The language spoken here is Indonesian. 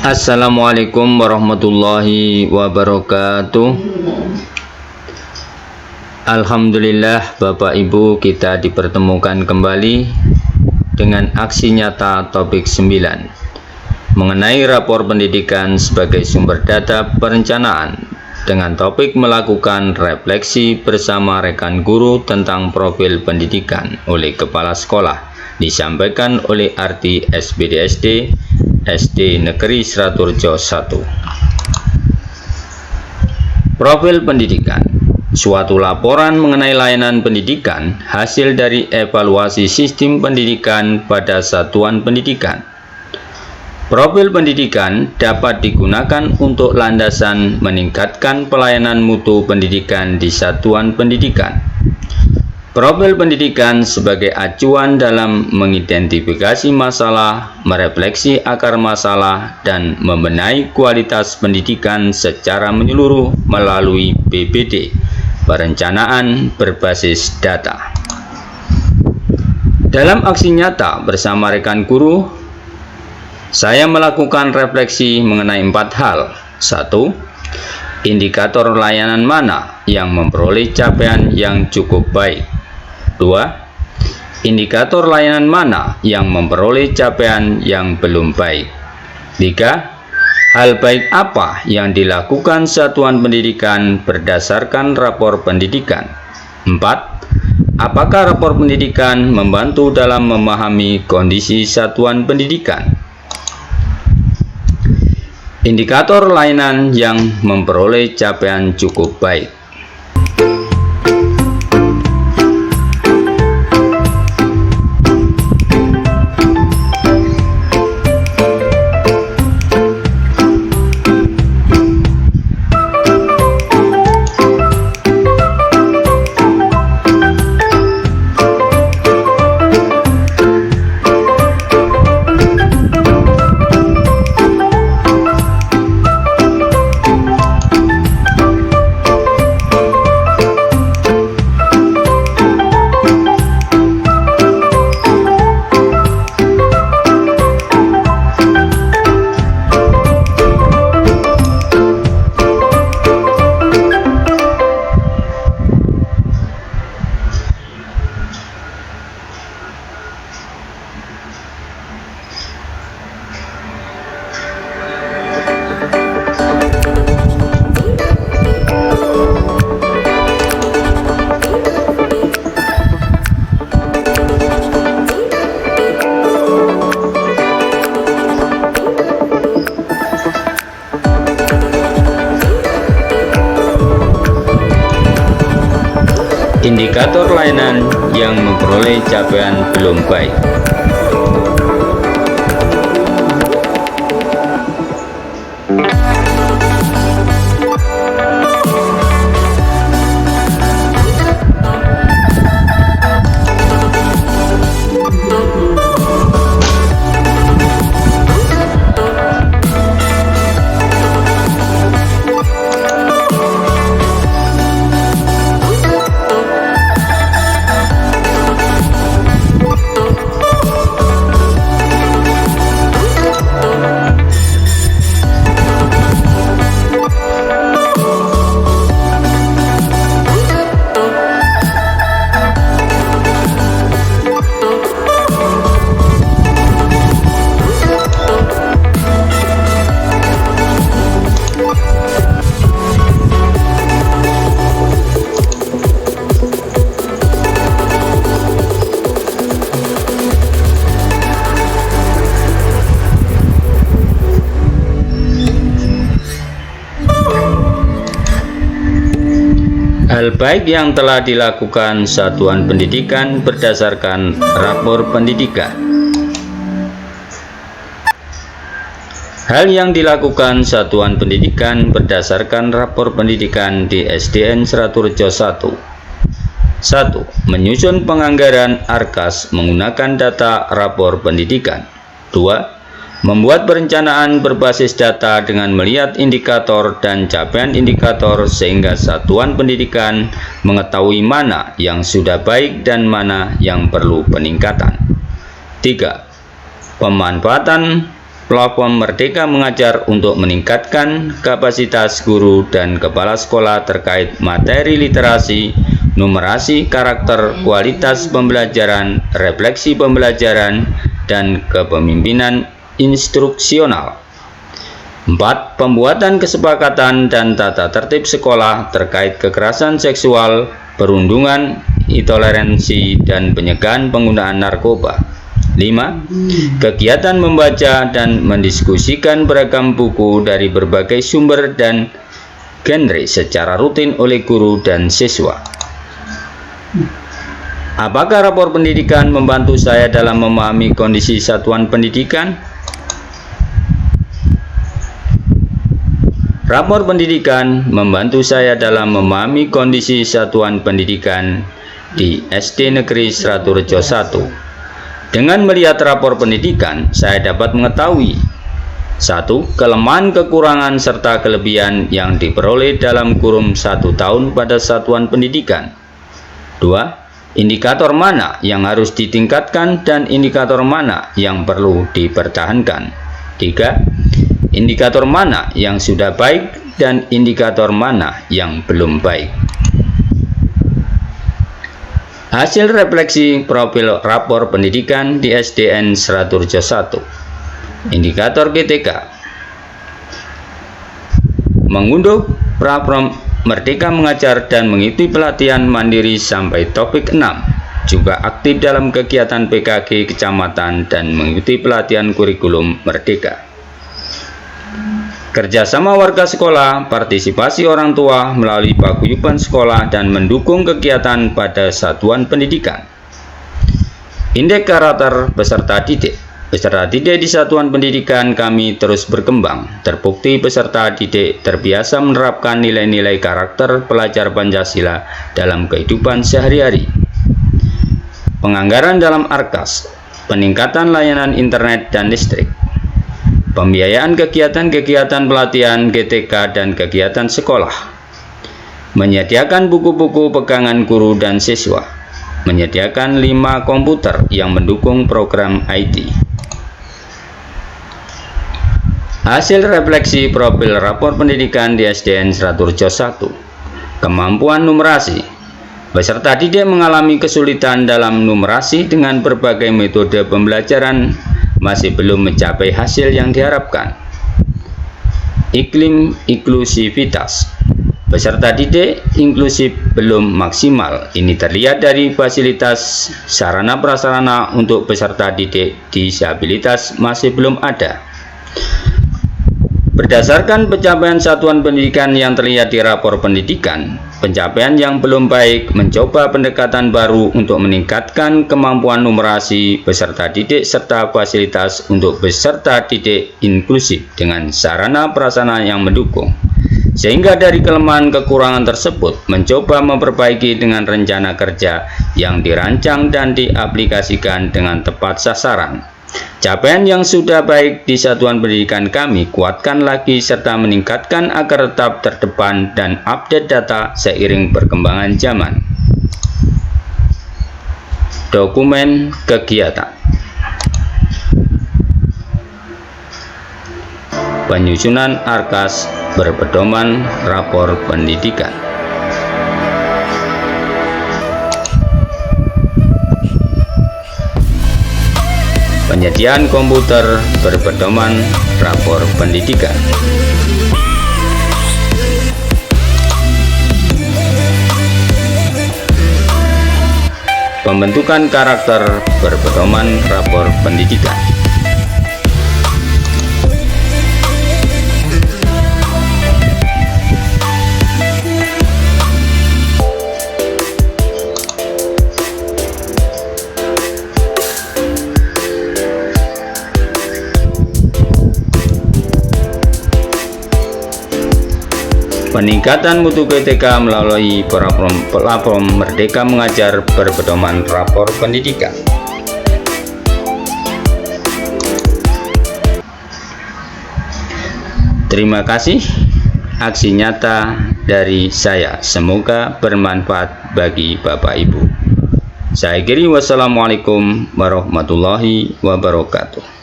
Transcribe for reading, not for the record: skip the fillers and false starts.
Assalamualaikum warahmatullahi wabarakatuh. Alhamdulillah, Bapak Ibu, kita dipertemukan kembali dengan aksi nyata topik 9 mengenai rapor pendidikan sebagai sumber data perencanaan, dengan topik melakukan refleksi bersama rekan guru tentang profil pendidikan oleh kepala sekolah, disampaikan oleh Arti SBDSD SD Negeri Sraturjo 1. Profil pendidikan, suatu laporan mengenai layanan pendidikan hasil dari evaluasi sistem pendidikan pada satuan pendidikan. Profil pendidikan dapat digunakan untuk landasan meningkatkan pelayanan mutu pendidikan di satuan pendidikan. Profil pendidikan sebagai acuan dalam mengidentifikasi masalah, merefleksi akar masalah, dan membenahi kualitas pendidikan secara menyeluruh melalui PBD, perencanaan berbasis data. Dalam aksi nyata bersama rekan guru, saya melakukan refleksi mengenai 4 hal. 1. Indikator layanan mana yang memperoleh capaian yang cukup baik? 2. Indikator layanan mana yang memperoleh capaian yang belum baik? 3. Hal baik apa yang dilakukan satuan pendidikan berdasarkan rapor pendidikan? 4. Apakah rapor pendidikan membantu dalam memahami kondisi satuan pendidikan? Indikator layanan yang memperoleh capaian cukup baik. Indikator layanan yang memperoleh capaian belum baik. Hal baik yang telah dilakukan satuan pendidikan berdasarkan rapor pendidikan. Hal yang dilakukan satuan pendidikan berdasarkan rapor pendidikan di SDN Sraturjo 1. 1. Menyusun penganggaran ARKAS menggunakan data rapor pendidikan. 2. Membuat perencanaan berbasis data dengan melihat indikator dan capaian indikator sehingga satuan pendidikan mengetahui mana yang sudah baik dan mana yang perlu peningkatan. 3. Pemanfaatan platform Merdeka Mengajar untuk meningkatkan kapasitas guru dan kepala sekolah terkait materi literasi, numerasi, karakter, kualitas pembelajaran, refleksi pembelajaran, dan kepemimpinan instruksional. 4. Pembuatan kesepakatan dan tata tertib sekolah terkait kekerasan seksual, perundungan, intoleransi, dan pencegahan penggunaan narkoba. 5. Kegiatan membaca dan mendiskusikan beragam buku dari berbagai sumber dan genre secara rutin oleh guru dan siswa. Apakah rapor pendidikan membantu saya dalam memahami kondisi satuan pendidikan? Rapor pendidikan membantu saya dalam memahami kondisi satuan pendidikan di SD Negeri Sraturejo 1. Dengan melihat rapor pendidikan, saya dapat mengetahui 1. Kelemahan, kekurangan, serta kelebihan yang diperoleh dalam kurun 1 tahun pada satuan pendidikan. 2. Indikator mana yang harus ditingkatkan dan indikator mana yang perlu dipertahankan. 3. Indikator mana yang sudah baik dan indikator mana yang belum baik. Hasil refleksi profil rapor pendidikan di SDN Sraturejo 1. Indikator GTK. Mengunduh platform Merdeka Mengajar dan mengikuti pelatihan mandiri sampai topik 6. Juga aktif dalam kegiatan PKG kecamatan dan mengikuti pelatihan kurikulum Merdeka. Kerjasama warga sekolah, partisipasi orang tua melalui paguyuban sekolah, dan mendukung kegiatan pada satuan pendidikan. Indeks karakter peserta didik. Peserta didik di satuan pendidikan kami terus berkembang. Terbukti peserta didik terbiasa menerapkan nilai-nilai karakter pelajar Pancasila dalam kehidupan sehari-hari. Penganggaran dalam Arkas, peningkatan layanan internet dan listrik, pembiayaan kegiatan-kegiatan pelatihan GTK dan kegiatan sekolah, menyediakan buku-buku pegangan guru dan siswa, menyediakan 5 komputer yang mendukung program IT. Hasil refleksi profil rapor pendidikan di SDN Sraturejo 1. Kemampuan numerasi. Peserta didik mengalami kesulitan dalam numerasi dengan berbagai metode pembelajaran masih belum mencapai hasil yang diharapkan. Iklim inklusivitas. Peserta didik inklusif belum maksimal. Ini terlihat dari fasilitas sarana prasarana untuk peserta didik disabilitas masih belum ada. Berdasarkan pencapaian satuan pendidikan yang terlihat di rapor pendidikan, pencapaian yang belum baik, mencoba pendekatan baru untuk meningkatkan kemampuan numerasi peserta didik serta fasilitas untuk peserta didik inklusif dengan sarana prasarana yang mendukung. Sehingga dari kelemahan kekurangan tersebut, mencoba memperbaiki dengan rencana kerja yang dirancang dan diaplikasikan dengan tepat sasaran. Capaian yang sudah baik di satuan pendidikan kami kuatkan lagi serta meningkatkan agar tetap terdepan dan update data seiring perkembangan zaman. Dokumen kegiatan. Penyusunan Arkas berpedoman rapor pendidikan. Penyediaan komputer berpedoman rapor pendidikan. Pembentukan karakter berpedoman rapor pendidikan. Peningkatan mutu GTK melalui platform Merdeka Mengajar berpedoman rapor pendidikan. Terima kasih. Aksi nyata dari saya. Semoga bermanfaat bagi Bapak Ibu. Saya akhiri, wassalamualaikum warahmatullahi wabarakatuh.